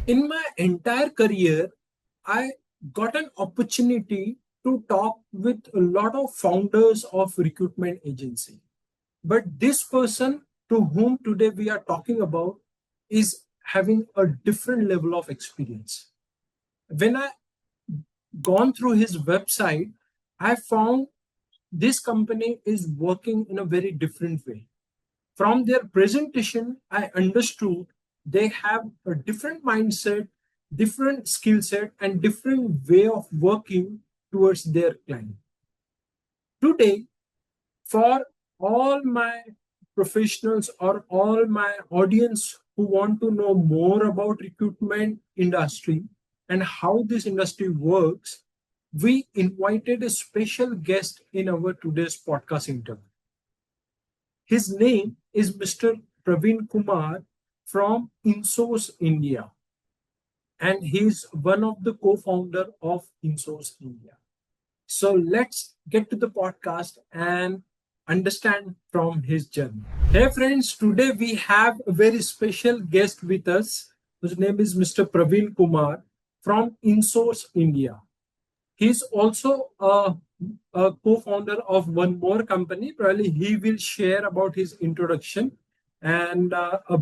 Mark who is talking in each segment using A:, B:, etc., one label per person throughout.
A: In my entire career, I got an opportunity to talk with a lot of founders of recruitment agency. But this person to whom today we are talking about is having a different level of experience. When I gone through his website, I found this company is working in a very different way. From their presentation, I understood they have a different mindset, different skill set, and different way of working towards their client. Today, for all my professionals or all my audience who want to know more about recruitment industry and how this industry works, we invited a special guest in our today's podcast interview. His name is Mr. Praveen Kumar from Insource India, and he's one of the co-founder of Insource India. So let's get to the podcast and understand from his journey. Hey friends, today we have a very special guest with us whose name is Mr. Praveen Kumar from Insource India. He's also a co-founder of one more company. Probably he will share about his introduction. And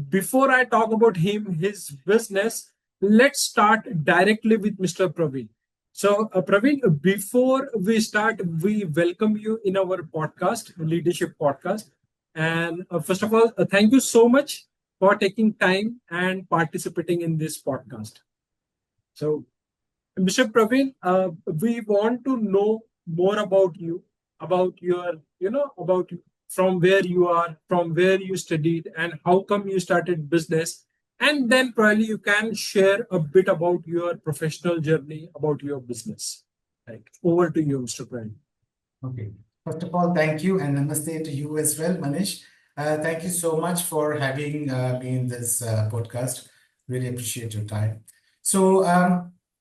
A: before I talk about him, his business, let's start directly with Mr. Praveen. So, Praveen, before we start, we welcome you in our podcast, Leadership Podcast. And first of all, thank you so much for taking time and participating in this podcast. So, Mr. Praveen, we want to know more about your, about from where you are, from where you studied, and how come you started business. And then probably you can share a bit about your professional journey, about your business. Right. Over to you, Mr. Praveen.
B: Okay. First of all, thank you and namaste to you as well, Manish. Thank you so much for having me in this podcast. Really appreciate your time. So,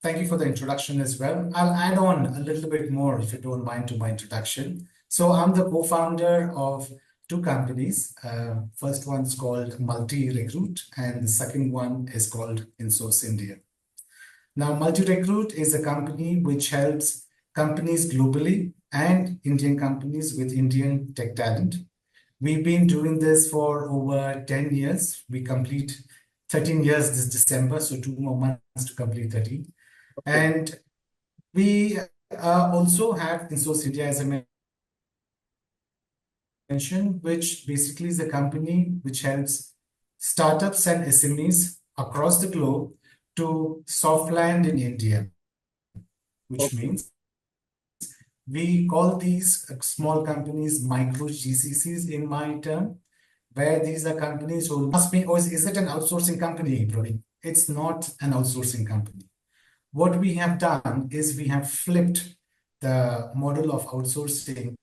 B: thank you for the introduction as well. I'll add on a little bit more, if you don't mind, to my introduction. So I'm the co-founder of two companies. First one's called Multi Recruit, and the second one is called Insource India. Now, Multi Recruit is a company which helps companies globally and Indian companies with Indian tech talent. We've been doing this for over 10 years. We complete 13 years this December, so 2 more months to complete 13. And we also have Insource India, as I mentioned, which basically is a company which helps startups and SMEs across the globe to soft land in India, which means we call these small companies micro GCCs in my term, where these are companies who ask me, oh, is it an outsourcing company, Praveen? It's not an outsourcing company. What we have done is we have flipped the model of outsourcing.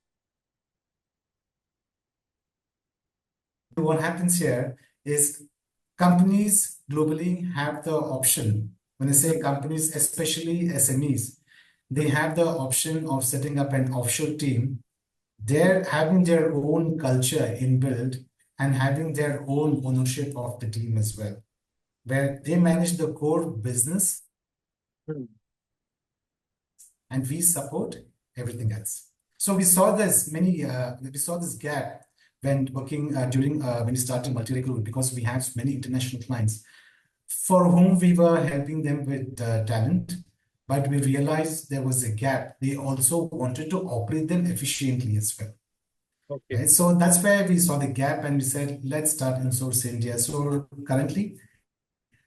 B: What happens here is companies globally have the option. When I say companies, especially SMEs, they have the option of setting up an offshore team. They're having their own culture inbuilt and having their own ownership of the team as well, where they manage the core business and we support everything else. So we saw this gap when working during when we started Multi Recruit, because we have many international clients for whom we were helping them with talent, but we realized there was a gap. They also wanted to operate them efficiently as well. Okay. Right? So that's where we saw the gap and we said, let's start Insource India. So currently,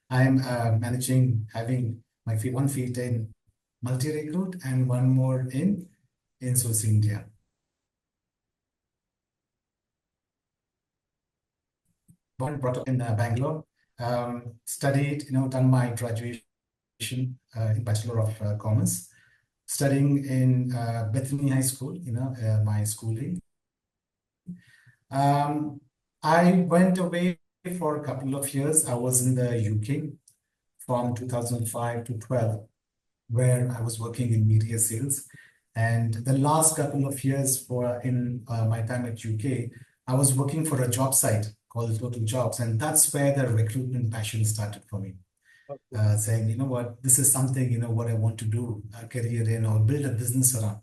B: I'm having my one feet in Multi Recruit and one more in Insource India. Born and brought up in Bangalore, studied, done my graduation in Bachelor of Commerce, studying in Bethany High School, my schooling. I went away for a couple of years. I was in the UK from 2005 to 12, where I was working in media sales. And the last couple of years in my time at UK, I was working for a job site called Total Jobs. And that's where the recruitment passion started for me.
A: Okay.
B: saying, you know what, this is something, you know, what I want to do a career in or build a business around.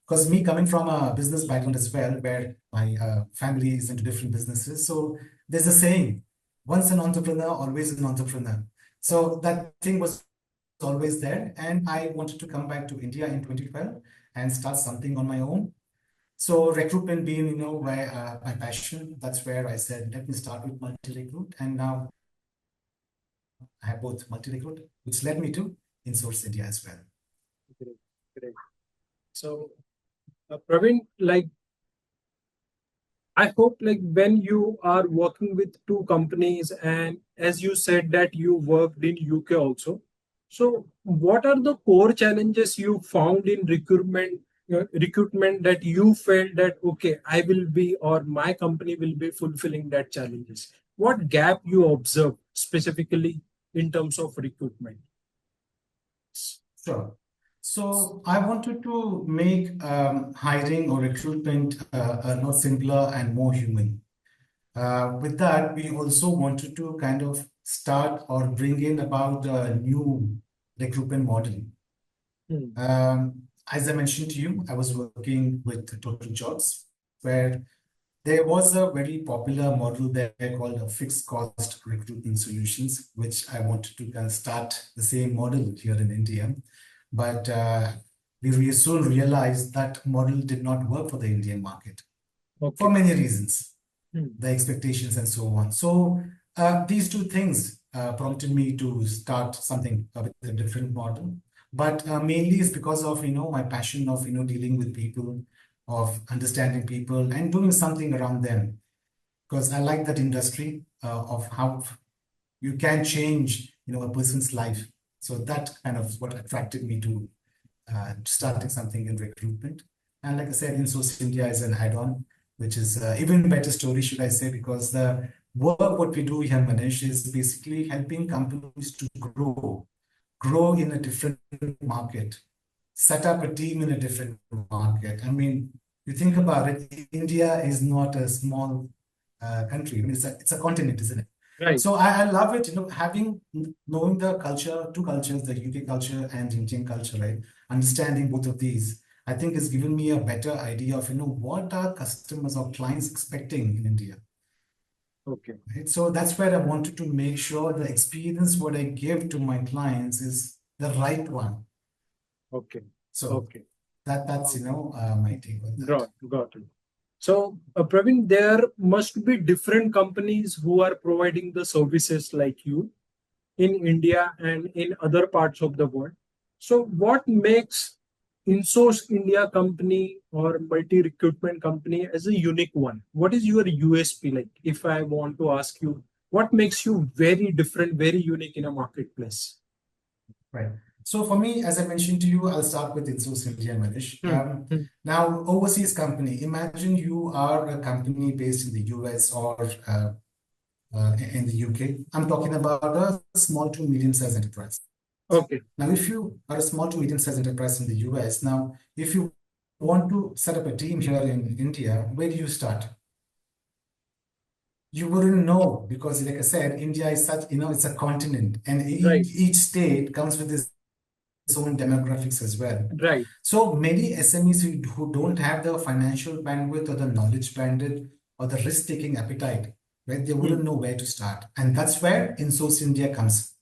B: Because me coming from a business background as well, where my family is into different businesses, so there's a saying, once an entrepreneur, always an entrepreneur. So that thing was always there, and I wanted to come back to India in 2012 and start something on my own. So recruitment being, you know, where my passion, that's where I said, let me start with multi-recruit. And now I have both multi-recruit, which led me to Insource India as well.
A: Great. Great. So, Praveen, like I hope like when you are working with two companies and as you said that you worked in UK also. So what are the core challenges you found in recruitment that you felt that okay, I will be or my company will be fulfilling that challenges? What gap you observe specifically in terms of recruitment?
B: Sure. So I wanted to make hiring or recruitment a lot simpler and more human. With that, we also wanted to kind of start or bring in about a new recruitment model.
A: Hmm.
B: As I mentioned to you, I was working with Total Jobs, where there was a very popular model there called a fixed cost recruitment solutions, which I wanted to kind of start the same model here in India. But we soon realized that model did not work for the Indian market for
A: Okay.
B: many reasons,
A: Hmm.
B: the expectations and so on. So these two things prompted me to start something with a different model. But mainly it's because of, you know, my passion of, you know, dealing with people, of understanding people and doing something around them. Because I like that industry of how you can change, you know, a person's life. So that kind of what attracted me to starting something in recruitment. And like I said, Insource India is an add-on, which is even better story, should I say, because the work what we do here, Manish, is basically helping companies to grow in a different market, set up a team in a different market. I mean, you think about it, India is not a small country. I mean, it's a continent, isn't it?
A: Right.
B: So I love it, you know, having knowing the culture, two cultures, the UK culture and Indian culture, right? Understanding both of these, I think has given me a better idea of, you know, what are customers or clients expecting in India,
A: Okay.
B: right? So that's where I wanted to make sure the experience what I give to my clients is the right one.
A: Okay.
B: So
A: Okay.
B: that's, you know, my take on that.
A: Got it. So, Praveen, there must be different companies who are providing the services like you in India and in other parts of the world. So, what makes Insource India company or multi recruitment company as a unique one? What is your USP like? If I want to ask you, what makes you very different, very unique in a marketplace?
B: Right. So for me, as I mentioned to you, I'll start with Insource India, Manish.
A: Hmm. Hmm.
B: Now, overseas company, imagine you are a company based in the US or in the UK. I'm talking about a small to medium-sized enterprise.
A: Okay.
B: Now, if you are a small to medium-sized enterprise in the US, now, if you want to set up a team here in India, where do you start? You wouldn't know because, like I said, India is such, you know, it's a continent, and
A: Right.
B: each state comes with its own demographics as well. So
A: Right.
B: many SMEs who don't have the financial bandwidth or the knowledge bandwidth or the risk-taking appetite, right? They wouldn't
A: Hmm.
B: know where to start. And that's where Insource India comes,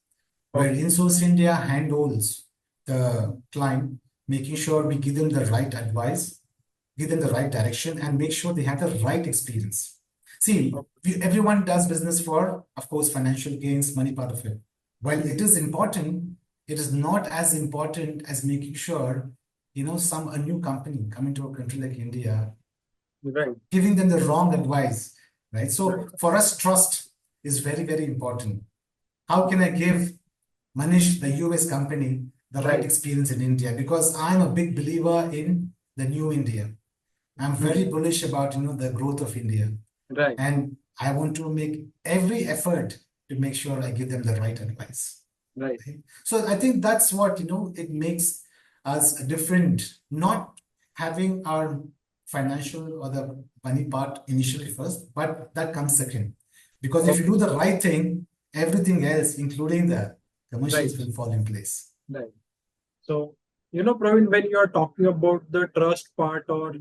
B: where
A: Okay.
B: Insource India handholds the client, making sure we give them the right advice, give them the right direction, and make sure they have the right experience. See,
A: Okay.
B: everyone does business for, of course, financial gains, money part of it. While
A: Hmm.
B: it is important, it is not as important as making sure, you know, a new company coming to a country like India,
A: Right.
B: giving them the wrong advice, right?
A: Right.
B: So for us, trust is very, very important. How can I give Manish, the US company, the right
A: Right.
B: experience in India? Because I'm a big believer in the new India. I'm
A: Hmm.
B: very bullish about, you know, the growth of India.
A: Right.
B: And I want to make every effort to make sure I give them the right advice.
A: Right.
B: Right? So I think that's what, you know, it makes us different, not having our financial or the money part initially first, but that comes second. Because if you
A: Okay.
B: do the right thing, everything else, including the commercials
A: Right.
B: will fall in place.
A: Right. So, Praveen, when you are talking about the trust part or,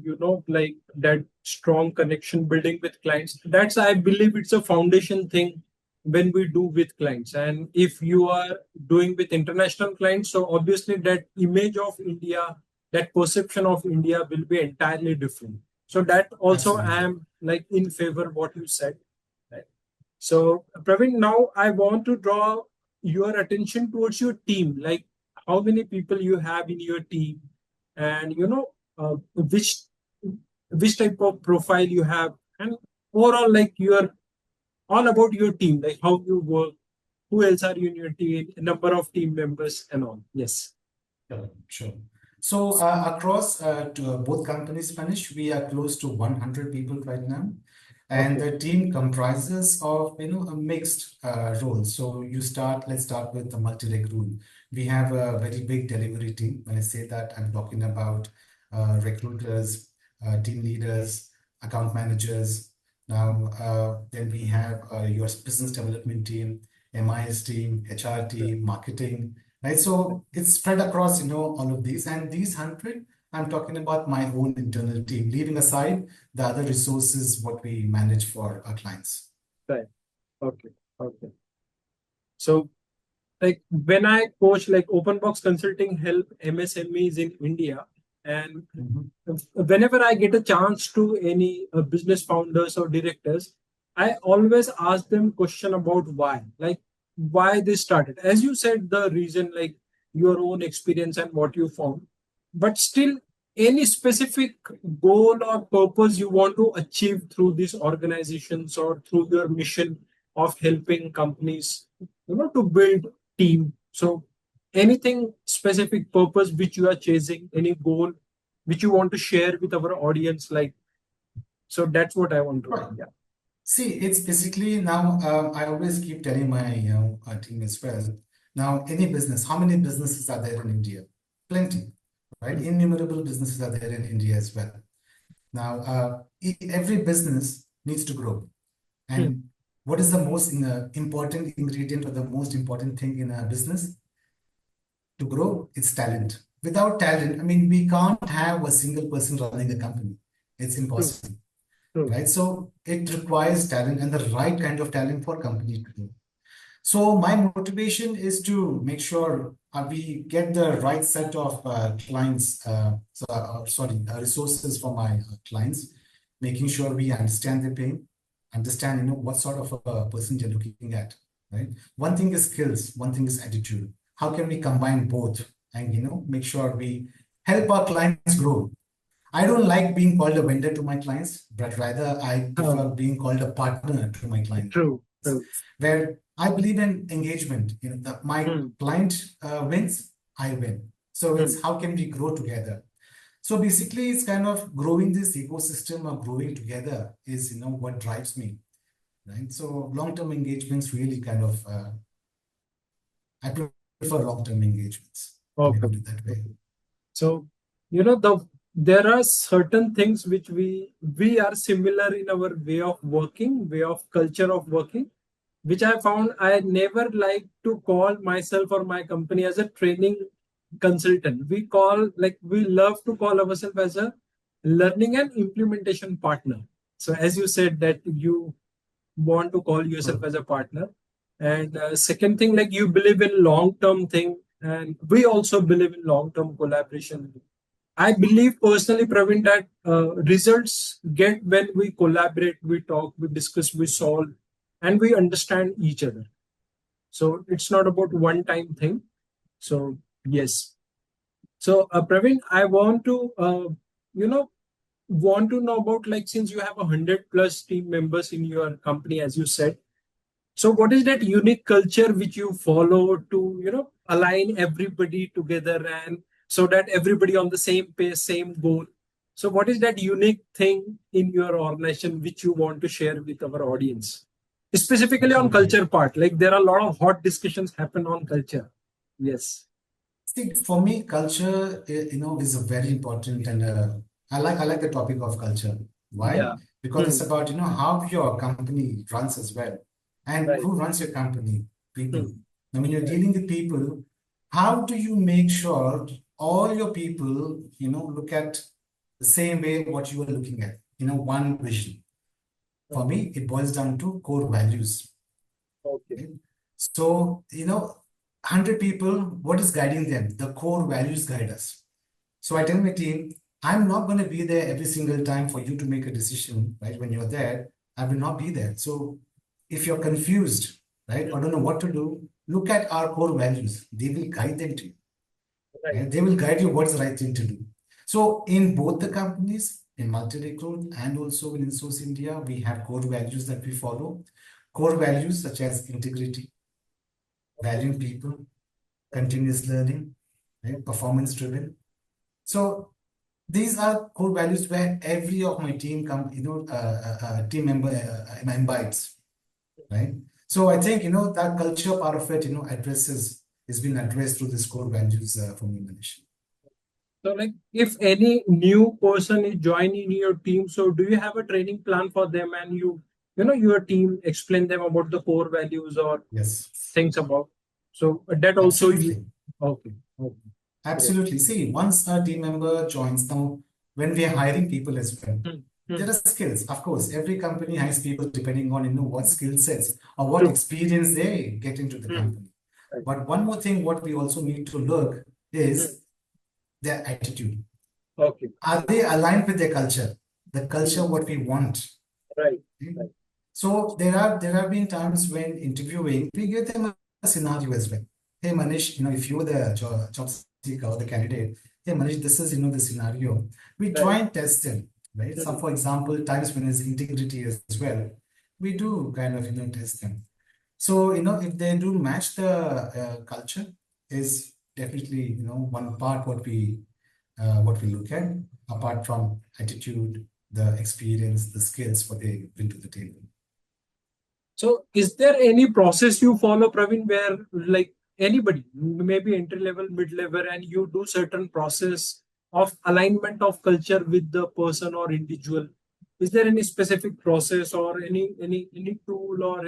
A: like that strong connection building with clients, that's, I believe it's a foundation thing when we do with clients. And if you are doing with international clients, so obviously that image of India, that perception of India will be entirely different. So that also I
B: Absolutely.
A: am like in favor what you said. Right. So, Praveen, now I want to draw your attention towards your team. Like, how many people you have in your team, and which type of profile you have, and overall, like your all about your team, like how you work, who else are you in your team, number of team members, and all. Yes.
B: Sure, sure. So across both companies, Manish, we are close to 100 people right now, and
A: Okay.
B: the team comprises of a mixed role. So let's start with the multi-recruit. We have a very big delivery team. When I say that, I'm talking about recruiters, team leaders, account managers. Now, then we have your business development team, MIS team, HR
A: Right.
B: team, marketing, right? So it's spread across, all of these. And these 100, I'm talking about my own internal team, leaving aside the other resources, what we manage for our clients.
A: Right. Okay. Okay. So, like when I coach, like open box consulting help MSMEs in India, and
B: Mhm.
A: whenever I get a chance to any business founders or directors, I always ask them question about why, like why they started. As you said, the reason, like your own experience and what you found, but still any specific goal or purpose you want to achieve through these organizations or through your mission of helping companies, to build team. So anything specific purpose which you are chasing, any goal which you want to share with our audience, like, so that's what I want to know.
B: Right.
A: Yeah.
B: See, it's basically now, I always keep telling my team as well. Now, any business, how many businesses are there in India? Plenty, right?
A: Hmm.
B: Innumerable businesses are there in India as well. Now, every business needs to grow.
A: Hmm.
B: And what is the most important ingredient or the most important thing in a business to grow? It's talent. Without talent, I mean, we can't have a single person running a company. It's
A: True.
B: impossible,
A: True.
B: right? So it requires talent and the right kind of talent for company to grow. So my motivation is to make sure we get the right set of clients, resources for my clients, making sure we understand their pain, understand what sort of a person they're looking at, right? One thing is skills, one thing is attitude. How can we combine both and make sure we help our clients grow? I don't like being called a vendor to my clients, but rather I prefer
A: Um,
B: being called a partner to my clients,
A: True. True.
B: where I believe in engagement. My
A: Hmm.
B: client wins, I win. So
A: Hmm.
B: it's how can we grow together? So basically, it's kind of growing this ecosystem or growing together is what drives me, right? So long-term engagements really kind of I prefer long-term engagements. Let me put
A: Okay.
B: it that way.
A: Okay. So, there are certain things which we are similar in our way of working, way of culture of working, which I found I never like to call myself or my company as a training consultant. We love to call ourselves as a learning and implementation partner. So as you said that you want to call yourself
B: True.
A: as a partner, and second thing, like you believe in long term thing, and we also believe in long term collaboration. I believe personally, Praveen, that results get when we collaborate, we talk, we discuss, we solve, and we understand each other. So it's not about one time thing. So yes. So Praveen, I want to you know want to know about, like, since you have 100+ team members in your company, as you said. So what is that unique culture which you follow to align everybody together, and so that everybody on the same pace, same goal? So what is that unique thing in your organization which you want to share with our audience? Specifically on
B: Absolutely.
A: culture part, like there are a lot of hot discussions happen on culture. Yes.
B: See, for me, culture, is a very important, and I like the topic of culture. Why?
A: Yeah.
B: Because it's
A: Hmm.
B: about how your company runs as well, and
A: Right.
B: who runs your company?
A: Hmm.
B: People. Now, when you're
A: Right.
B: dealing with people, how do you make sure all your people, look at the same way what you are looking at, one vision? For
A: Okay.
B: me, it boils down to core values.
A: Okay.
B: Right? So, 100 people, what is guiding them? The core values guide us. So I tell my team, I'm not going to be there every single time for you to make a decision, right? When you're there, I will not be there. So if you're confused, right, or don't know what to do, look at our core values. They will guide them to you.
A: Right.
B: Right? They will guide you what's the right thing to do. So in both the companies, in Multi Recruit and also in Insource India, we have core values that we follow. Core values such as integrity, valuing people,
A: Okay.
B: continuous learning, right? Performance driven. So these are core values where every of my team team member imbibes, right? So I think that culture part of it addresses is being addressed through this core values for me, Manish.
A: So, like, if any new person is joining your team, so do you have a training plan for them, and your team explain them about the core values or
B: Yes,
A: things about? So that also you.
B: absolutely.
A: Okay. Okay. Great.
B: Absolutely. See, once a team member joins now, when we are hiring people as well,
A: Hmm.
B: there
A: Hmm.
B: are skills. Of course, every company hires people depending on what skill sets or what
A: True.
B: experience they get into the
A: Hmm.
B: company.
A: Right.
B: But one more thing, what we also need to look
A: Hmm.
B: is their attitude.
A: Okay.
B: Are they aligned with their culture? The
A: Hmm.
B: culture what we want.
A: Right.
B: Okay?
A: Right.
B: So there have been times when interviewing, we give them a scenario as well. Hey Manish, if you're the job seeker or the candidate, hey Manish, this is the scenario. We try
A: Right.
B: and test them, right?
A: Hmm.
B: Some, for example, times when it's integrity as well, we do kind of test them. So if they do match the culture, is definitely one part what we look at, apart from attitude, the experience, the skills, what they bring to the table.
A: So, is there any process you follow, Praveen, where like anybody, maybe entry level, mid level, and you do certain process of alignment of culture with the person or individual? Is there any specific process or any tool or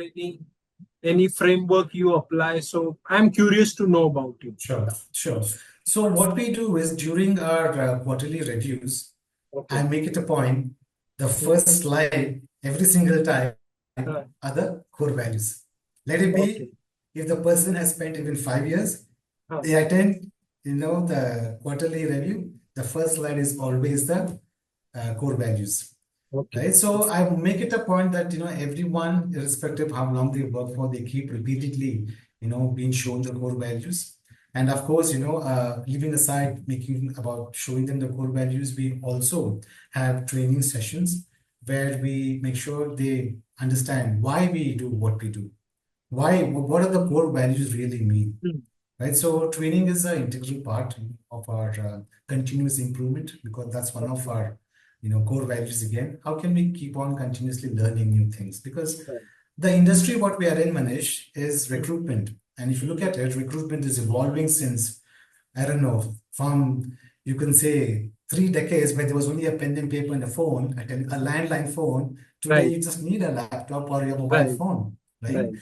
A: any framework you apply? So, I'm curious to know about it.
B: Sure, sure. So what we do is during our quarterly reviews, I
A: Okay.
B: make it a point, the
A: Hmm.
B: first slide every single time
A: Uh,
B: are the core values. Let it be,
A: okay.
B: if the person has spent even 5 years,
A: Uh,
B: they attend, the quarterly review, the first slide is always the core values.
A: okay.
B: Right. So I make it a point that, everyone, irrespective how long they work for, they keep repeatedly, being shown the core values. And of course, leaving aside making about showing them the core values, we also have training sessions where we make sure they understand why we do what we do. Why, what are the core values really mean?
A: Hmm.
B: Right. So training is an integral part of our continuous improvement, because that's one of
A: Okay.
B: our core values. Again, how can we keep on continuously learning new things? Because
A: Right.
B: the industry what we are in, Manish, is
A: Hmm.
B: recruitment. And if you look
A: Hmm.
B: at it, recruitment is evolving since, I don't know, from, you can say, 3 decades where there was only a pen and paper and a phone, a landline phone. Today,
A: Right.
B: you just need a laptop or your mobile
A: Right.
B: phone, right?
A: Right.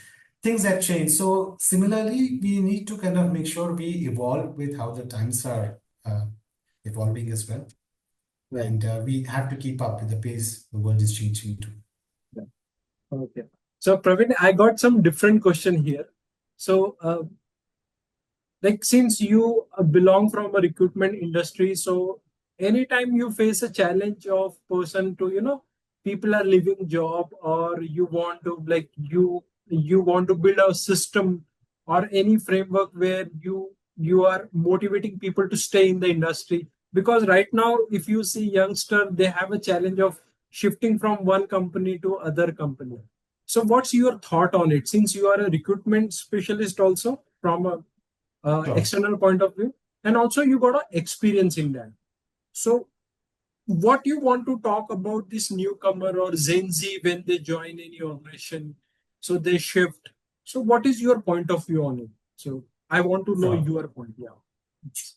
B: Things have changed. So similarly, we need to kind of make sure we evolve with how the times are uh, evolving as well.
A: Right.
B: And we have to keep up with the pace the world is changing to.
A: Right. Okay. So, Praveen, I got some different question here. So, like since you belong from a recruitment industry, so anytime you face a challenge of person to people are leaving job, or you want to like you want to build a system or any framework where you are motivating people to stay in the industry, because right now if you see youngster, they have a challenge of shifting from one company to other company. So what's your thought on it, since you are a recruitment specialist also from a
B: Sure.
A: external point of view, and also you got a experience in that? So what you want to talk about this newcomer or Gen Z when they join any organization, so they shift? So what is your point of view on it? So I want to know
B: Sure.
A: your point. Yeah.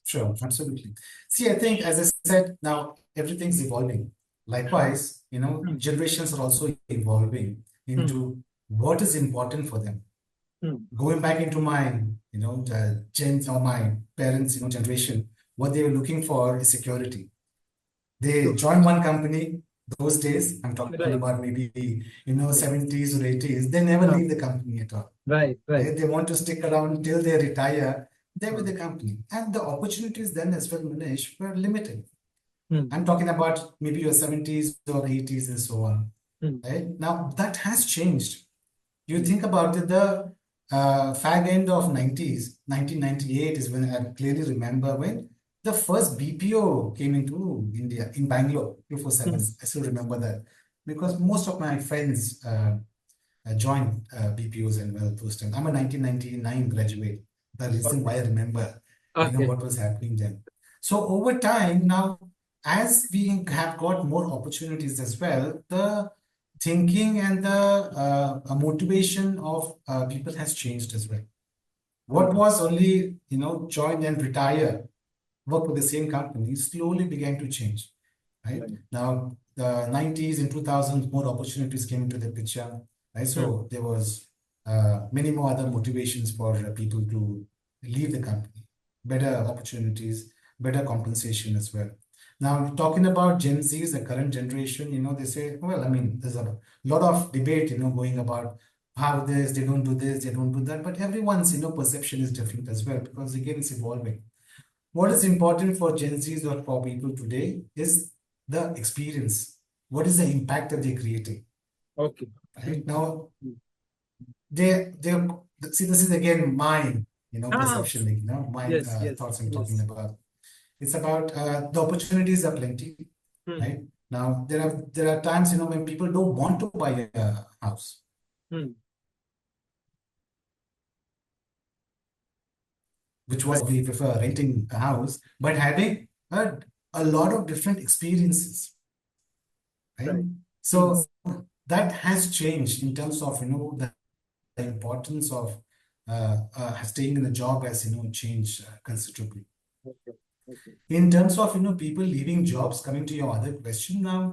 B: Sure. Absolutely. See, I think, as I said, now everything's evolving. Likewise,
A: Hmm.
B: generations are also evolving
A: Hmm.
B: into what is important for them. Going back into my, the gens or my parents, generation, what they were looking for is security. They
A: True.
B: joined one company those days. I'm talking
A: Right.
B: about maybe,
A: Right.
B: 70s or 80s. They never
A: Huh.
B: leave the company at all.
A: Right. Right.
B: They want to stick around till they retire. They're with
A: Hmm.
B: the company. And the opportunities then as well, Manish, were limited.
A: Hmm.
B: I'm talking about maybe your 70s or 80s and so on.
A: Hmm.
B: Right? Now that has changed. You
A: Hmm.
B: think about it, the fag end of 90s, 1998 is when I clearly remember when the first BPO came into India in Bangalore, 247.
A: Hmm.
B: I still remember that because most of my friends joined BPOs and well those times. I'm a 1999 graduate. The reason
A: Okay.
B: why I remember,
A: Okay.
B: what was happening then. So over time now, as we have got more opportunities as well, the thinking and the motivation of people has changed as well. What
A: Hmm.
B: was only, join and retire, work with the same company, slowly began to change. Right
A: Right.
B: now, the 90s and 2000s, more opportunities came into the picture. Right,
A: Hmm.
B: so there was many more other motivations for people to leave the company, better opportunities, better compensation as well. Now, talking about Gen Zs, the current generation, they say, well, I mean, there's a lot of debate, going about how they don't do this, they don't do that, but everyone's, perception is different as well because again, it's evolving. What is important for Gen Zs or for people today is the experience. What is the impact that they're creating?
A: Okay. Hmm.
B: Right now,
A: Hmm.
B: they see, this is again my
A: Ah.
B: perception, like, my
A: Yes. Yes.
B: thoughts I'm talking
A: Yes.
B: about. It's about the opportunities are plenty,
A: Hmm.
B: right? Now there are times when people don't want to buy a house,
A: Hmm.
B: which was
A: Right.
B: we prefer renting a house, but having a lot of different experiences, right?
A: Right. Hmm.
B: So that has changed in terms of the importance of staying in a job has changed considerably.
A: Okay. Okay.
B: In terms of people leaving jobs, coming to your other question now,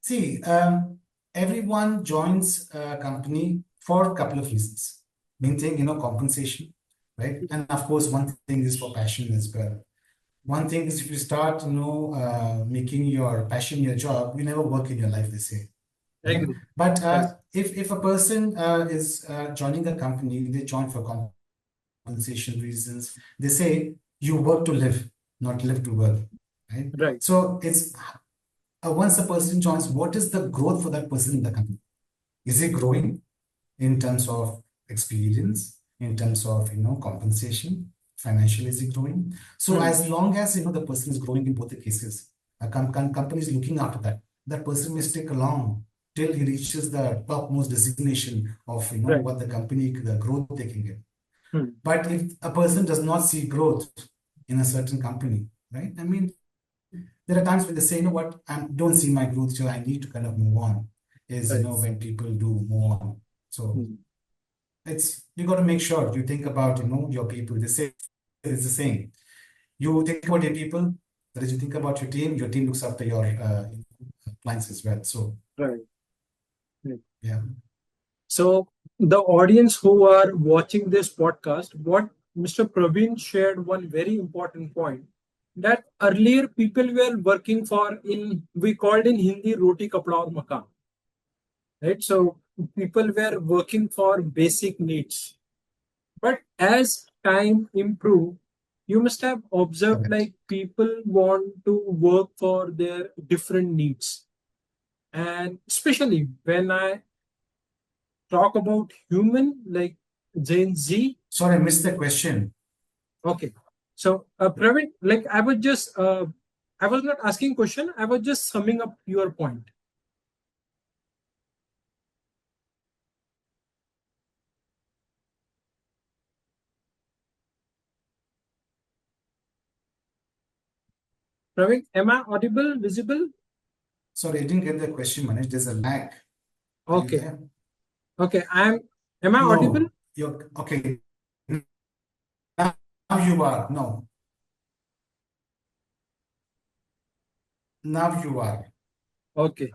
B: see, everyone joins a company for a couple of reasons. Main thing, compensation, right? And of course, one thing is for passion as well. One thing is if you start, making your passion your job, you never work in your life, they say. Right?
A: Agree.
B: But
A: Right.
B: if a person is joining a company, they join for compensation reasons. They say you work to live, not live to work. Right?
A: Right.
B: So it's once a person joins, what is the growth for that person in the company? Is he growing in terms of experience, in terms of compensation, financially is he growing? So
A: Hmm.
B: as long as the person is growing in both the cases, a company is looking after that. That person may stick along till he reaches the topmost designation of
A: Right.
B: what the company, the growth they can get.
A: Hmm.
B: But if a person does not see growth in a certain company, right? I mean, there are times when they say, you know what, I don't see my growth, so I need to kind of move on. Is
A: Right.
B: when people do move on. So
A: Hmm.
B: it's you got to make sure you think about your people. They say it's the same. You think about your people, that is, you think about your team looks after your clients as well. So
A: Right. Right.
B: yeah.
A: So the audience who are watching this podcast, what Mr. Praveen shared one very important point that earlier people were working for in we called in Hindi roti kapda aur makan, right? So people were working for basic needs. But as time improved, you must have observed
B: Correct.
A: like people want to work for their different needs. And especially when I talk about human like Gen Z.
B: Sorry, I missed the question.
A: Okay. So Praveen, like I was not asking question, I was just summing up your point. Praveen, am I audible, visible?
B: Sorry, I didn't get the question, Manish. There's a lag. Are you
A: Okay.
B: there?
A: Okay. Am I audible?
B: No, you're okay. Now you are. No, now you are.
A: Okay.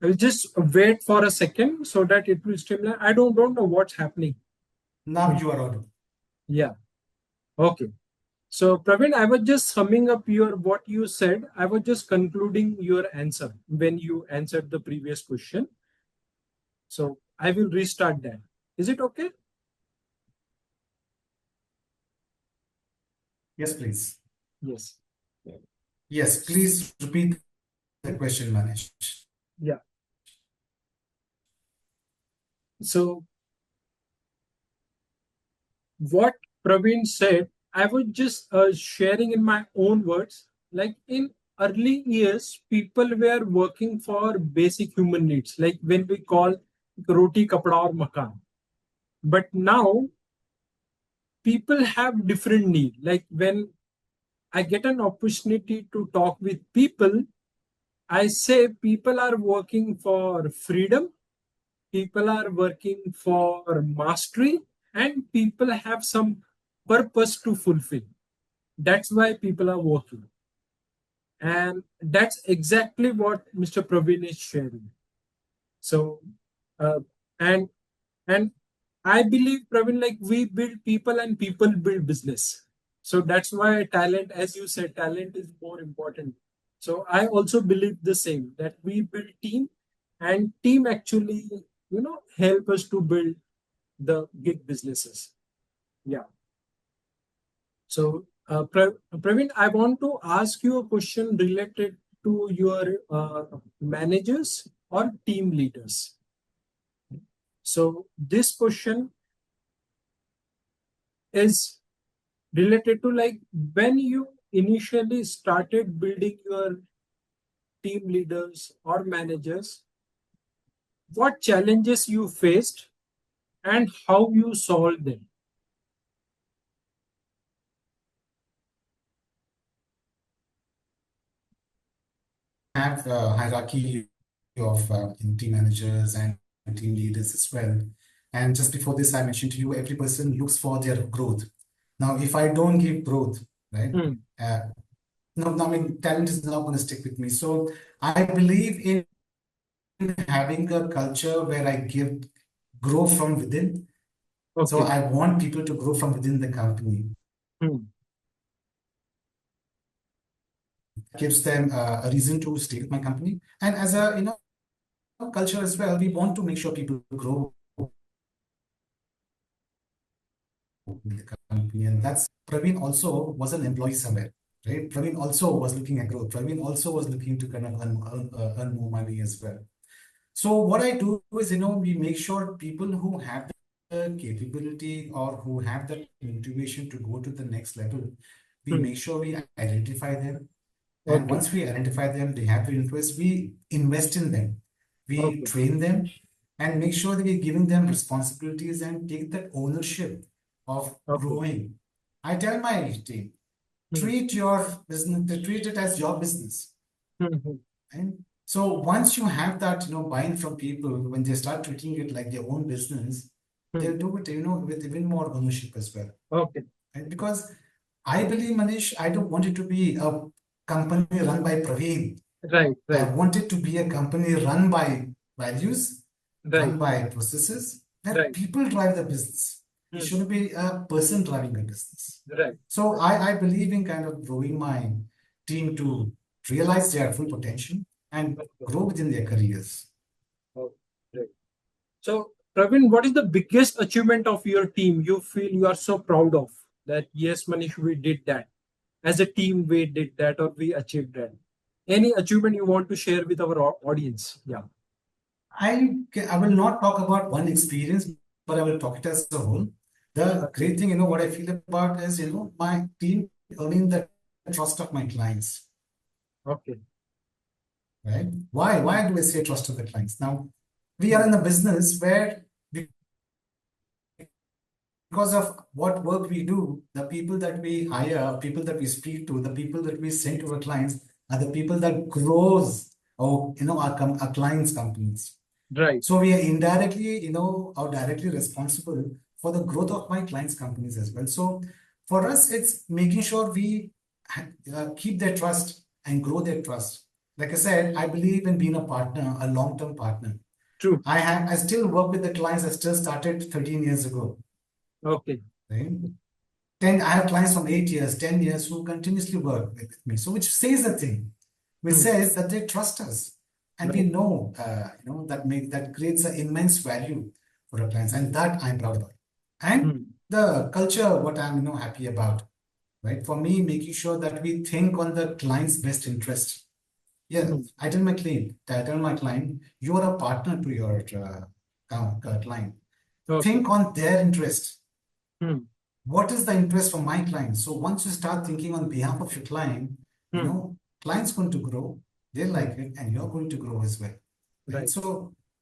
A: I'll just wait for a second so that it will streamline. I don't know what's happening.
B: Now you are audible.
A: Yeah. Okay. So, Praveen, I was just summing up what you said. I was just concluding your answer when you answered the previous question. So, I will restart that. Is it okay?
B: Yes, please.
A: Yes.
B: Yes, please repeat the question, Manish.
A: Yeah. So, what Praveen said, I was just sharing in my own words. Like in early years, people were working for basic human needs, like when we call roti, kapda, or makan. But now people have different need. Like when I get an opportunity to talk with people, I say people are working for freedom, people are working for mastery, and people have some purpose to fulfill. That's why people are working. And that's exactly what Mr. Praveen is sharing. So, uh, and and I believe, Praveen, like we build people and people build business. So that's why talent, as you said, talent is more important. So I also believe the same, that we build team, and team actually, help us to build the big businesses. Yeah. So, Praveen, I want to ask you a question related to your managers or team leaders. So, this question is related to like when you initially started building your team leaders or managers, what challenges you faced and how you solved them.
B: Have a hierarchy of team managers and team leaders as well. And just before this, I mentioned to you, every person looks for their growth. Now, if I don't give growth, right?
A: Hmm.
B: Uh, no, I mean, talent is not going to stick with me. So I believe in having a culture where I give grow from within. So
A: Okay.
B: I want people to grow from within the company.
A: Hmm.
B: Gives them a reason to stay with my company. And as a culture as well, we want to make sure people grow with the company. And that's Praveen also was an employee somewhere, right? Praveen also was looking at growth. Praveen also was looking to kind of earn more money as well. So what I do is, we make sure people who have the capability or who have the motivation to go to the next level, we
A: Hmm.
B: make sure we identify them. And
A: Okay.
B: once we identify them, they have the interest, we invest in them. We
A: Okay.
B: train them and make sure that we're giving them responsibilities and take that ownership of
A: Okay.
B: growing. I tell my team,
A: Hmm.
B: treat your business, treat it as your business.
A: Hmm. Hmm.
B: And so once you have that, buy-in from people, when they start treating it like their own business,
A: Hmm.
B: they'll do it, with even more ownership as well.
A: Okay.
B: And because I believe, Manish, I don't want it to be a company run by Praveen.
A: Right.
B: I
A: Right.
B: want it to be a company run by values,
A: Right.
B: run by processes, where
A: Right.
B: people drive the business. It
A: Hmm.
B: shouldn't be a person driving a business.
A: Right.
B: So I believe in kind of growing my team to realize their full potential and
A: Okay.
B: grow within their careers.
A: Okay. Right. So, Praveen, what is the biggest achievement of your team you feel you are so proud of? That yes, Manish, we did that. As a team, we did that or we achieved that. Any achievement you want to share with our audience? Yeah.
B: I will not talk about one experience, but I will talk it as a whole. The
A: Okay.
B: great thing, what I feel about is, my team earning the trust of my clients,
A: Okay.
B: right? Why?
A: Hmm.
B: Why do I say trust of the clients? Now, we are
A: Hmm.
B: in a business where because of what work we do, the people that we hire, people that we speak to, the people that we send to our clients are the people that grows our clients' companies.
A: Right.
B: So we are indirectly, or directly responsible for the growth of my clients' companies as well. So for us, it's making sure we keep their trust and grow their trust. Like I said, I believe in being a partner, a long-term partner.
A: True.
B: I still work with the clients I still started 13 years ago.
A: Okay.
B: Right? 10, I have clients from 8 years, 10 years who continuously work with me. So which says a thing, which
A: Hmm.
B: says that they trust us. And we
A: Right.
B: know, that creates an immense value for our clients. And that I'm proud about. And
A: Hmm.
B: the culture, what I'm, happy about, right? For me, making sure that we think on the client's best interest. Yeah,
A: Hmm.
B: I tell my client, you are a partner to your client.
A: Okay.
B: Think on their interest.
A: Hmm.
B: What is the interest for my client? So once you start thinking on behalf of your client,
A: Hmm.
B: client's going to grow, they
A: Hmm.
B: like it, and you're going to grow as well. Right.
A: Right.
B: So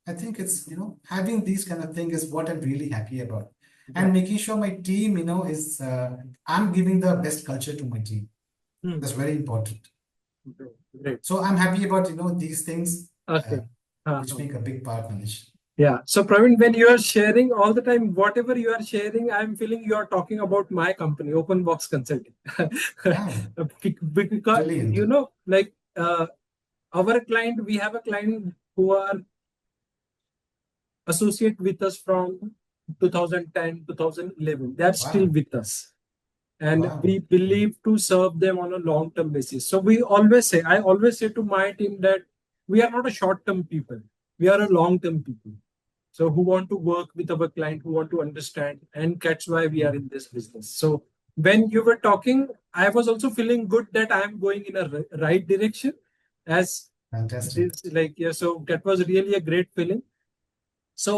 B: I think it's, having these kind of thing is what I'm really happy about.
A: Yeah.
B: And making sure my team, is I'm giving the best culture to my team.
A: Hmm.
B: That's very important.
A: Great. Great.
B: So I'm happy about, these things uh,
A: Okay.
B: which
A: Uh-huh.
B: make a big part, Manish.
A: Yeah. So, Praveen, when you are sharing all the time, whatever you are sharing, I'm feeling you are talking about my company, Open Box Consulting.
B: Yeah,
A: Because,
B: brilliant.
A: like our client, we have a client who are associate with us from 2010, 2011. They are still
B: Wow.
A: with us. And
B: Wow.
A: we believe to serve them on a long term basis. So I always say to my team that we are not a short term people, we are a long term people. So who want to work with our client, who want to understand, and that's why we are in this business. So when you were talking, I was also feeling good that I am going in a right direction. As
B: Fantastic.
A: this, like, yeah, so that was really a great feeling. So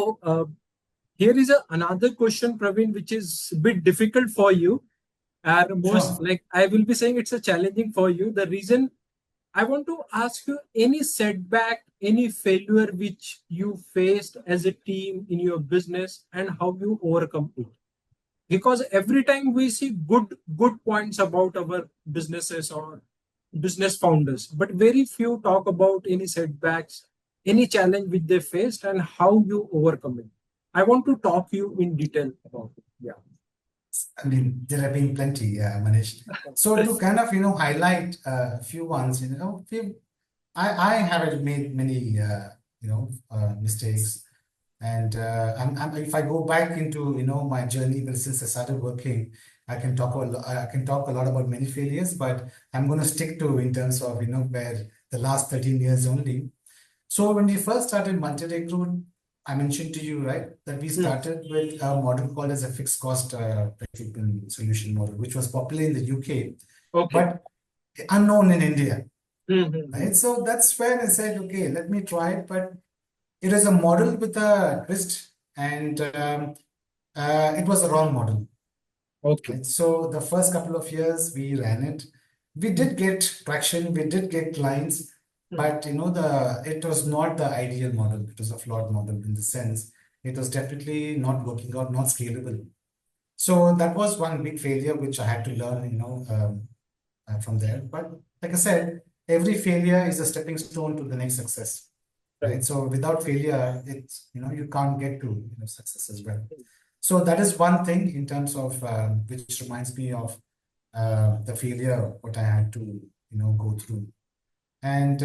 A: here is another question, Praveen, which is a bit difficult for you. And most
B: Sure.
A: like I will be saying it's a challenging for you. The reason I want to ask you any setback, any failure which you faced as a team in your business and how you overcome it. Because every time we see good points about our businesses or business founders, but very few talk about any setbacks, any challenge which they faced and how you overcome it. I want to talk you in detail about it. Yeah.
B: I mean, there have been plenty, Manish. So to kind of, highlight a few ones, I have made many, mistakes. And if I go back into, my journey, well, since I started working, I can talk a lot about many failures, but I'm going to stick to in terms of, where the last 13 years only. So when we first started Multi Recruit, I mentioned to you, right, that we
A: Hmm.
B: started with a model called as a fixed cost recruitment solution model, which was popular in the UK,
A: Okay.
B: but unknown in India,
A: Hmm, hmm, hmm.
B: right? So that's when I said, okay, let me try it, but it is a model with a twist, and it was a wrong model.
A: Okay.
B: Right? So the first couple of years we ran it. We
A: Hmm,
B: did get traction, we did get clients,
A: hmm.
B: but the it was not the ideal model. It was a flawed model in the sense it was definitely not working out, not scalable. So that was one big failure which I had to learn, from there. But like I said, every failure is a stepping stone to the next success,
A: Right.
B: right? So without failure, it's you can't get to success as well. So that is one thing in terms of which reminds me of the failure what I had to go through. And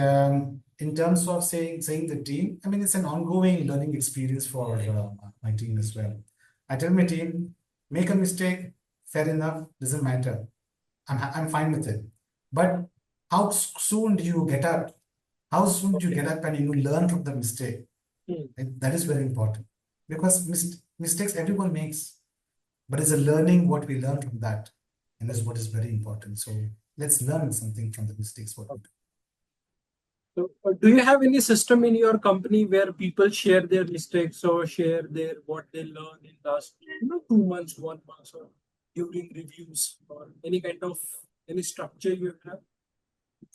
B: in terms of saying the team, I mean it's an ongoing learning experience for my team as well. I tell my team, make a mistake, fair enough, doesn't matter. I'm fine with it. But how soon do you get up? How soon do you
A: Okay.
B: get up and you learn from the mistake?
A: Hmm.
B: And that is very important because mistakes everyone makes, but it's a learning what we learn from that, and that's what is very important. So let's learn something from the mistakes what we do.
A: So, do you have any system in your company where people share their mistakes or share their what they learned in last 2 months, 1 month, or during reviews or any kind of any structure you have?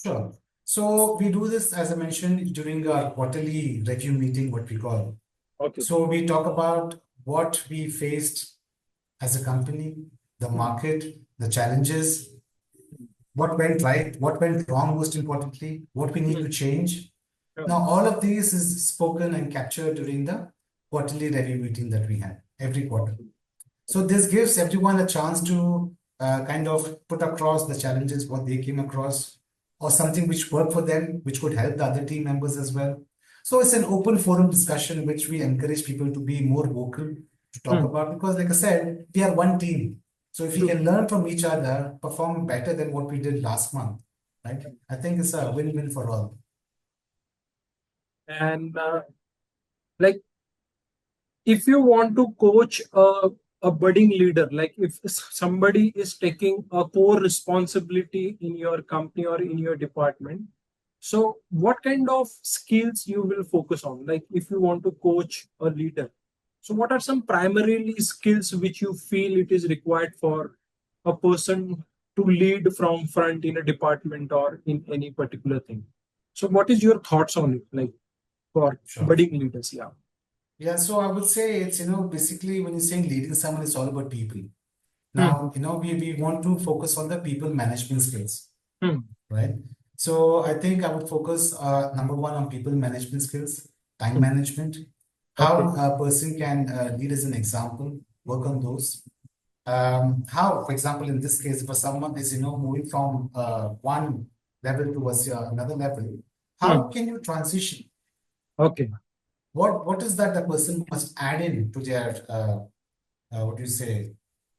B: Sure. So we do this, as I mentioned, during our quarterly review meeting, what we call.
A: Okay.
B: So we talk about what we faced as a company, the
A: Hmm.
B: market, the challenges, what went right, what went wrong, most importantly, what we need
A: Hmm.
B: to change.
A: Yeah.
B: Now, all of these is spoken and captured during the quarterly review meeting that we have every quarter.
A: Okay.
B: So this gives everyone a chance to kind of put across the challenges, what they came across, or something which worked for them, which could help the other team members as well. So it's an open forum discussion, which we encourage people to be more vocal, to talk about, because like I said, we are one team. So if we
A: true.
B: can learn from each other, perform better than what we did last month, right? I think it's a win-win for all.
A: And like, if you want to coach a budding leader, like if somebody is taking a core responsibility in your company or in your department, so what kind of skills you will focus on? Like if you want to coach a leader, so what are some primarily skills which you feel it is required for a person to lead from front in a department or in any particular thing? So what is your thoughts on it, like for
B: Sure.
A: budding leaders? Yeah.
B: Yeah, so I would say it's, basically when you're saying leading someone, it's all about people.
A: Hmm.
B: Now, we want to focus on the people management skills,
A: Hmm.
B: right? So I think I would focus number one on people management skills, time
A: Hmm.
B: management,
A: Okay.
B: how a person can lead as an example, work on those. How, for example, in this case, for someone is, moving from one level towards another level,
A: Hmm.
B: how can you transition?
A: Okay.
B: What is that the person must add in to their what do you say,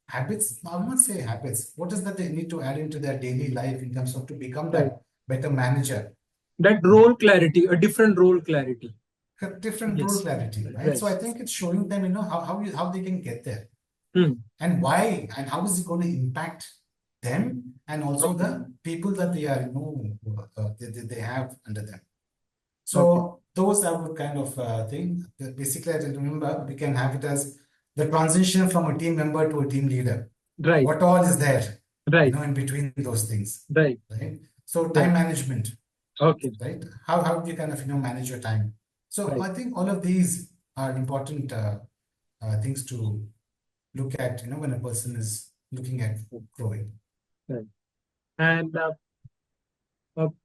B: habits? I won't say habits. What is that they need to add into their daily life in terms of to become
A: Right.
B: that better manager?
A: That
B: Uh,
A: role clarity, a different role clarity.
B: different role
A: Yes.
B: clarity, right?
A: Right.
B: So I think it's showing them, how they can get there
A: Hmm.
B: and why and how is it going to impact them and also
A: Okay.
B: the people that they are, they have under them.
A: Okay.
B: So those I would kind of think. Basically, I remember we can have it as the transition from a team member to a team leader.
A: Right.
B: What all is there,
A: Right.
B: in between those things,
A: Right.
B: right? So
A: Right.
B: time management,
A: Okay.
B: right? How do you kind of manage your time? So
A: Right.
B: I think all of these are important things to look at, when a person is looking at growing.
A: Right. And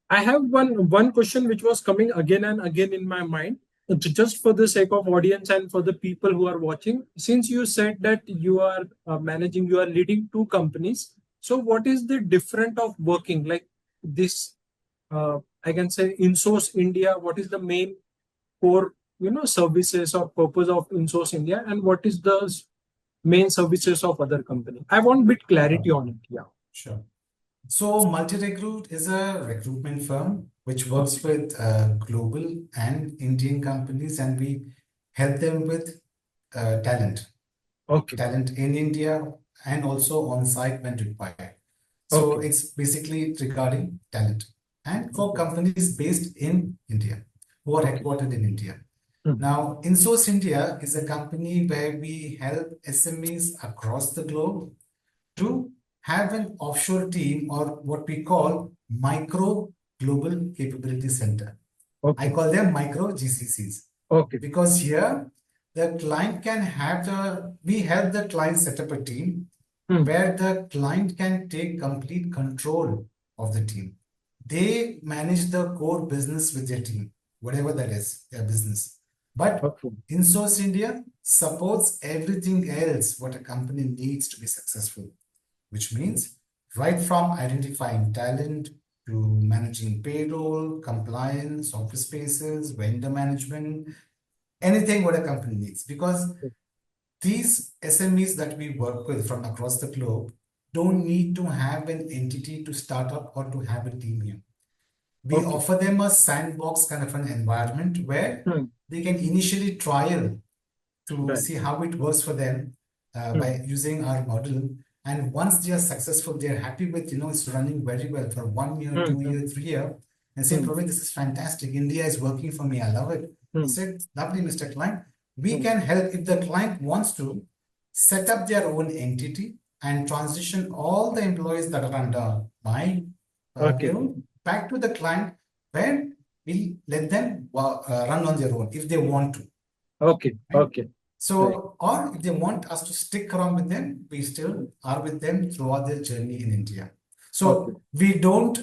A: I have one question which was coming again and again in my mind. Just for the sake of audience and for the people who are watching, since you said that you are managing, you are leading two companies. So what is the difference of working like this? I can say Insource India. What is the main core, services or purpose of Insource India, and what is the main services of other company? I want bit clarity
B: Sure.
A: on it. Yeah.
B: Sure. So, Multi Recruit is a recruitment firm which works
A: Okay.
B: with global and Indian companies, and we help them with talent,
A: Okay.
B: talent in India and also on site when required. So,
A: Okay.
B: it's basically regarding talent and for
A: Okay.
B: companies based in India who are
A: Okay.
B: headquartered in India.
A: Hmm.
B: Now, Insource India is a company where we help SMEs across the globe to have an offshore team or what we call micro global capability center. I
A: Okay.
B: call them micro GCCs
A: Okay.
B: because here the client can have we help the client set up a team
A: Hmm.
B: where the client can take complete control of the team. They manage the core business with their team, whatever that is, their business. But
A: Okay.
B: InSource India supports everything else what a company needs to be successful, which means right from identifying talent to managing payroll, compliance, office spaces, vendor management, anything what a company needs. Because these SMEs that we work with from across the globe don't need to have an entity to start up or to have a team here. We
A: Okay.
B: offer them a sandbox kind of an environment where
A: Hmm.
B: they can initially trial to
A: Right.
B: see how it works for them
A: Hmm.
B: by using our model. And once they are successful, they are happy with, it's running very well for 1 year,
A: Hmm.
B: 2 year, 3 year, and say,
A: Hmm.
B: Praveen, this is fantastic. India is working for me. I love it. I
A: Hmm.
B: said, lovely, Mr. Client. We
A: Hmm.
B: can help if the client wants to set up their own entity and transition all the employees that are under my
A: Okay.
B: payroll back to the client where we let them run on their own if they want to,
A: Okay.
B: right?
A: Okay. Right.
B: So, or if they want us to stick around with them, we still are with them throughout their journey in India.
A: Okay.
B: So we don't,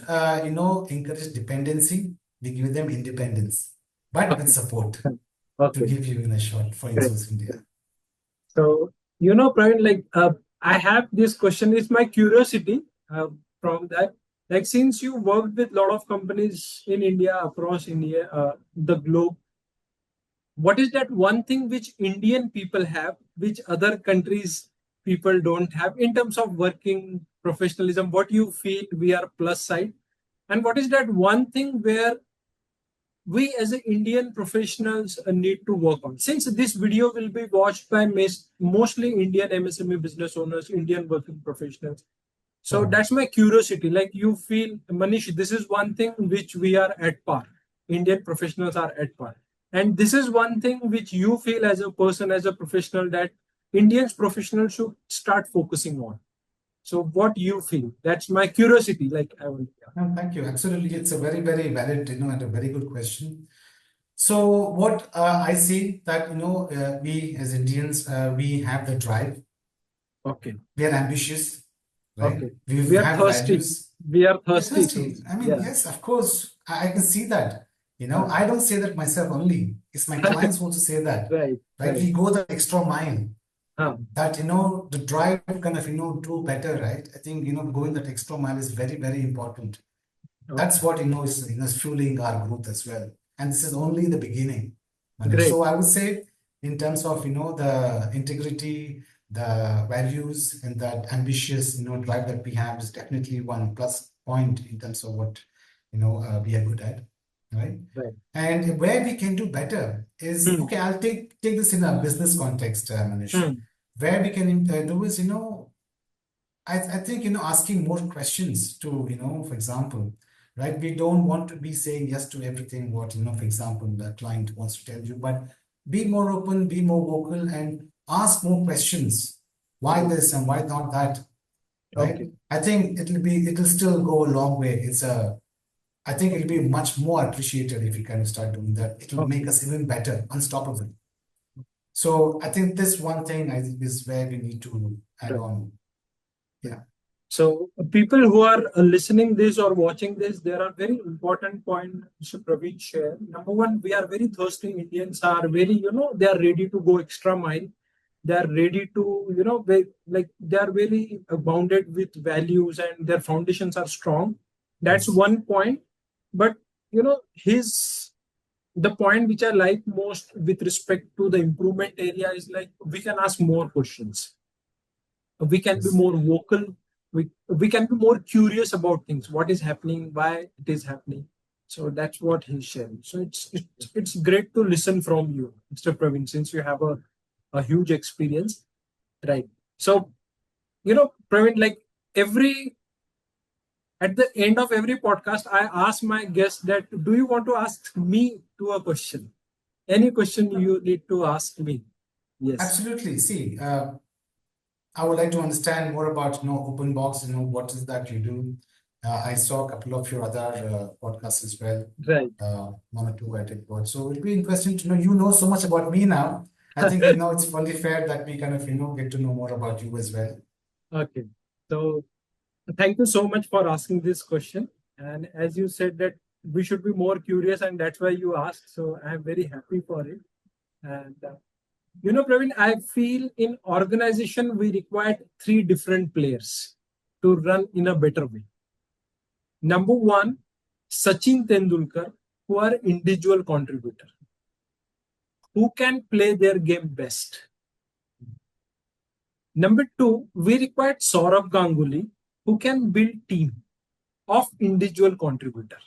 B: encourage dependency. We give them independence, but with
A: Okay.
B: support to
A: Okay.
B: give you in a short for
A: Great.
B: Insource India.
A: So, Praveen, like I have this question. It's my curiosity from that. Like, since you worked with a lot of companies in India, across India, the globe, what is that one thing which Indian people have, which other countries people don't have in terms of working professionalism? What you feel we are plus side, and what is that one thing where we as a Indian professionals need to work on? Since this video will be watched by mostly Indian MSME business owners, Indian working professionals. So
B: Sure.
A: that's my curiosity. Like you feel, Manish, this is one thing which we are at par. Indian professionals are at par. And this is one thing which you feel as a person, as a professional, that Indians professionals should start focusing on. So what you feel? That's my curiosity. Like I will.
B: No, thank you. Absolutely. It's a very, very valid, and a very good question. So what I see that, we as Indians, we have the drive.
A: Okay.
B: We are ambitious, right?
A: Okay.
B: We
A: We are
B: have
A: thirsty.
B: values.
A: We are
B: We're
A: thirsty too.
B: thirsty. I mean,
A: Yeah.
B: yes, of course. I can see that.
A: Huh.
B: I don't say that myself only. It's my clients also say that,
A: Right.
B: right?
A: Right.
B: We go the extra mile.
A: Huh.
B: That, the drive kind of, do better, right? I think, going that extra mile is very, very important.
A: Okay.
B: That's what, is fueling our growth as well. And this is only the beginning, Manish.
A: Great.
B: So I would say in terms of, the integrity, the values and that ambitious, drive that we have is definitely one plus point in terms of what, we are good at, right?
A: Right.
B: And where we can do better is,
A: Hmm.
B: okay, I'll take this in a business context, Manish.
A: Hmm.
B: Where we can do is, I think, asking more questions to, for example, right? We don't want to be saying yes to everything what, for example, the client wants to tell you, but be more open, be more vocal, and ask more questions. Why
A: Right.
B: this and why not that, right?
A: Okay.
B: I think it'll still go a long way. I think it'll be much more appreciated if we kind of start doing that. It'll
A: Okay.
B: make us even better, unstoppable. So I think this one thing I think is where we need to add
A: Right.
B: on.
A: Right.
B: Yeah.
A: So people who are listening this or watching this, there are very important point Mr. Praveen share. Number one, we are very thirsty. Indians are very, they are ready to go extra mile. They are ready to, they are very bounded with values and their foundations are strong. That's
B: Yes.
A: one point. But his the point which I like most with respect to the improvement area is like we can ask more questions, we can be
B: Yes.
A: more vocal, we can be more curious about things, what is happening, why it is happening. So that's what he's sharing. So it's great to listen from you, Mr. Praveen, since you have a huge experience, right? So Praveen, like every at the end of every podcast I ask my guests that, do you want to ask me to a question, any question you need to ask me? Yes.
B: Absolutely. See, I would like to understand more about, open box, what is that you do? I saw a couple of your other podcasts as well,
A: Right.
B: one or two I did watch. So it'll be interesting to know, so much about me now. I think, it's only fair that we kind of, get to know more about you as well.
A: Okay. So thank you so much for asking this question. And as you said that we should be more curious, and that's why you asked. So I'm very happy for it. And Praveen, I feel in organization we require three different players to run in a better way. Number one, Sachin Tendulkar, who are individual contributor, who can play their game best. Number two, we required Saurabh Ganguly, who can build team of individual contributor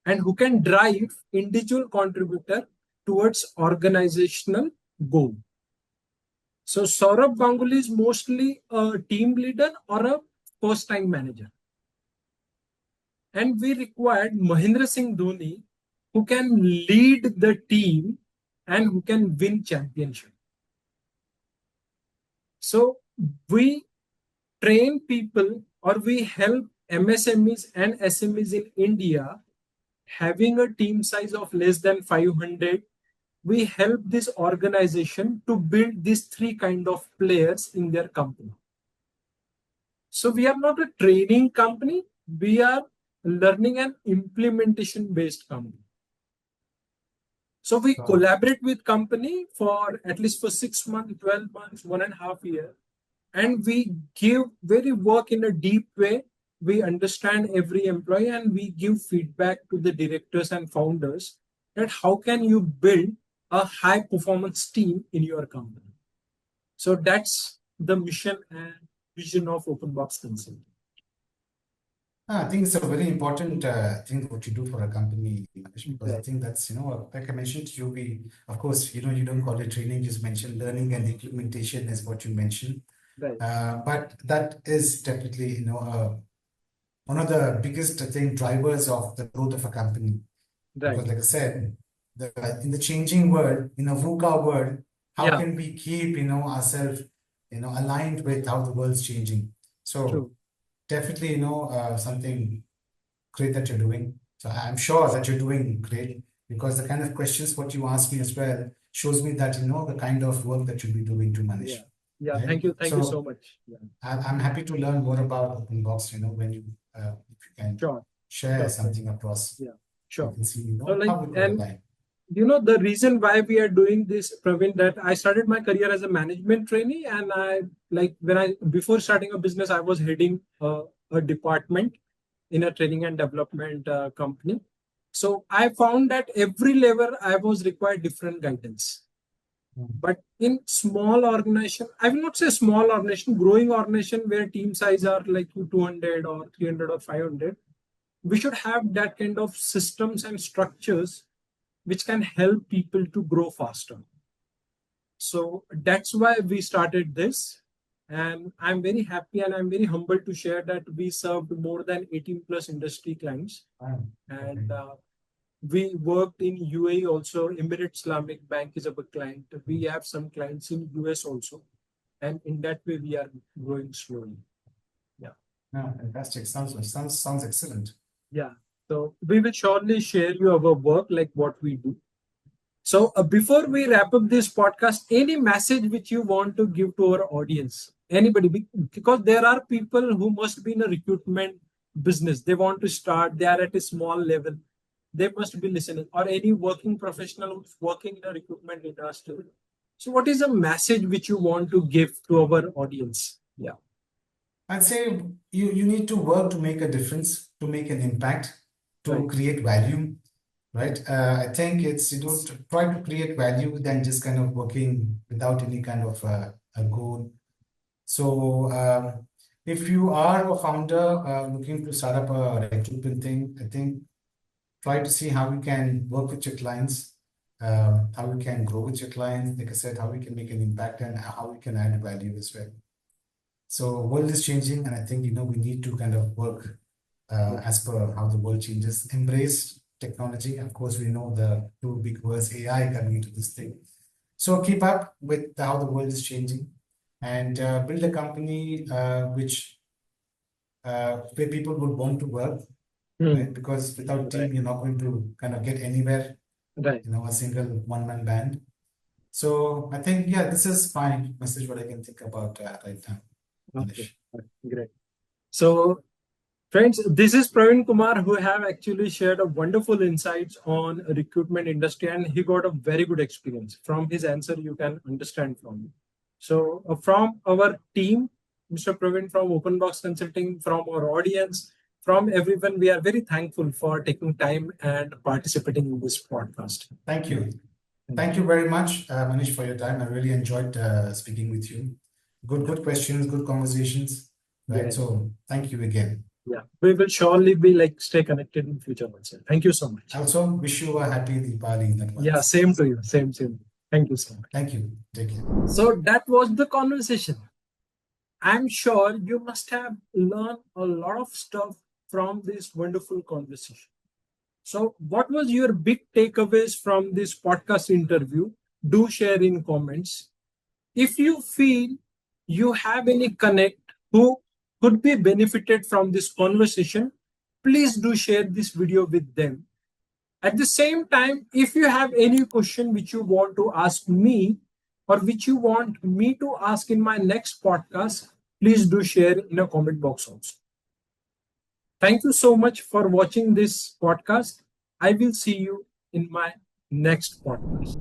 A: and who can drive individual contributor towards organizational goal. So Saurabh Ganguly is mostly a team leader or a first time manager. And we required Mahendra Singh Dhoni, who can lead the team and who can win championship. So we train people or we help MSMEs and SMEs in India having a team size of less than 500. We help this organization to build these three kind of players in their company. So we are not a training company, we are learning and implementation based company. So we
B: So,
A: collaborate with company for at least for 6 months, 12 months, 1.5 years, and we give very work in a deep way. We understand every employee and we give feedback to the directors and founders that how can you build a high performance team in your company. So that's the mission and vision of Open Box Consulting.
B: I think it's a very important thing what you do for a company, Manish, because I think that's, like I mentioned to you, of course, you don't call it training, just mentioned learning and implementation is what you mentioned.
A: Right.
B: But that is definitely, one of the biggest, I think, drivers of the growth of a company.
A: Right.
B: Because like I said, in the changing world, in a VUCA world, how
A: Yeah.
B: can we keep, ourselves, aligned with how the world's changing? So
A: True.
B: definitely, something great that you're doing. So I'm sure that you're doing great because the kind of questions what you ask me as well shows me that, the kind of work that you'll be doing to manage.
A: Yeah. Yeah.
B: Right?
A: Thank you. Thank you so
B: So
A: much. Yeah.
B: I'm happy to learn more about OpenBox, when if you can
A: Sure.
B: share
A: Sure.
B: something across,
A: Yeah.
B: we
A: Sure.
B: can see,
A: So like,
B: how we could
A: and
B: align.
A: the reason why we are doing this, Praveen, that I started my career as a management trainee, and I like when I before starting a business, I was heading a department in a training and development company. So I found that every level I was required different guidance. But in small organization, I will not say small organization, growing organization where team size are like 200 or 300 or 500, we should have that kind of systems and structures which can help people to grow faster. So that's why we started this. And I'm very happy and I'm very humbled to share that we served more than 18 plus industry clients.
B: Wow.
A: And we worked in UAE also. Emirates Islamic Bank is a big client. We have some clients in US also. And in that way, we are growing slowly. Yeah.
B: Yeah, fantastic. Sounds excellent.
A: Yeah. So we will surely share you our work, like what we do. So before we wrap up this podcast, any message which you want to give to our audience? Anybody? Because there are people who must be in a recruitment business. They want to start. They are at a small level. They must be listening. Or any working professional who's working in a recruitment industry. So what is a message which you want to give to our audience? Yeah.
B: I'd say you need to work to make a difference, to make an impact, to
A: Right.
B: create value, right? I think it's to try to create value than just kind of working without any kind of a goal. So if you are a founder looking to start up a recruitment thing, I think try to see how you can work with your clients, how you can grow with your clients. Like I said, how we can make an impact and how we can add value as well. So world is changing, and I think we need to kind of work as per how the world changes. Embrace technology. Of course, we know the two big words AI coming into this thing. So keep up with how the world is changing, and build a company which where people would want to work, right? Because without team,
A: Right.
B: you're not going to kind of get anywhere.
A: Right.
B: A single one-man band. So I think this is my message. What I can think about right now,
A: Okay.
B: Manish.
A: Great. So friends, this is Praveen Kumar who have actually shared a wonderful insights on recruitment industry, and he got a very good experience. From his answer, you can understand from it. So from our team, Mr. Praveen from Open Box Consulting, from our audience, from everyone, we are very thankful for taking time and participating in this podcast.
B: Thank you. Thank you very much, Manish, for your time. I really enjoyed speaking with you. Good questions, good conversations, right?
A: Yeah.
B: So thank you again.
A: Yeah, we will surely be like stay connected in future also. Thank you so much.
B: Also, wish you a happy Diwali in
A: Yeah,
B: advance.
A: same to you. Same. Thank you so much.
B: Thank you. Take care.
A: So that was the conversation. I'm sure you must have learned a lot of stuff from this wonderful conversation. So, what was your big takeaways from this podcast interview? Do share in comments. If you feel you have any connect who could be benefited from this conversation, please do share this video with them. At the same time, if you have any question which you want to ask me or which you want me to ask in my next podcast, please do share in a comment box also. Thank you so much for watching this podcast. I will see you in my next podcast.